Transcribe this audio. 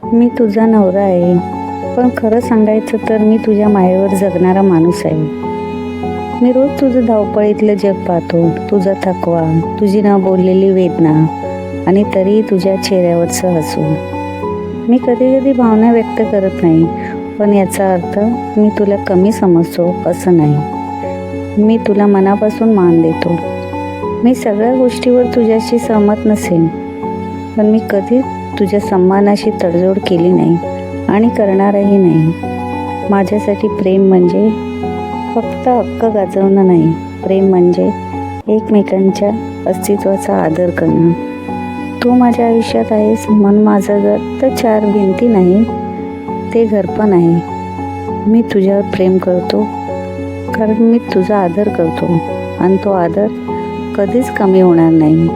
मी तुझा नवरा आहे, पण खरं सांगायचं तर मी तुझ्या मायेवर जगणारा माणूस आहे. मी रोज तुझं धावपळीतलं जग पाहतो, तुझा थकवा, तुझी न बोललेली वेदना आणि तरीही तुझ्या चेहऱ्यावरचं हसू. मी कधी कधी भावना व्यक्त करत नाही, पण याचा अर्थ मी तुला कमी समजतो असं नाही. मी तुला मनापासून मान देतो. मी सगळ्या गोष्टीवर तुझ्याशी सहमत नसेन, पण मी कधीच तुझ्या सन्मानाशी तडजोड केली नाही आणि करणारही नाही. माझ्यासाठी प्रेम म्हणजे फक्त हक्क गाजवणं नाही, प्रेम म्हणजे एकमेकांच्या अस्तित्वाचा आदर करणं. तू माझ्या आयुष्यात आहेस म्हणून माझं घर तर चार भिंती नाही, ते घर पण आहे. मी तुझ्यावर प्रेम करतो कारण मी तुझा आदर करतो आणि तो आदर कधीच कमी होणार नाही.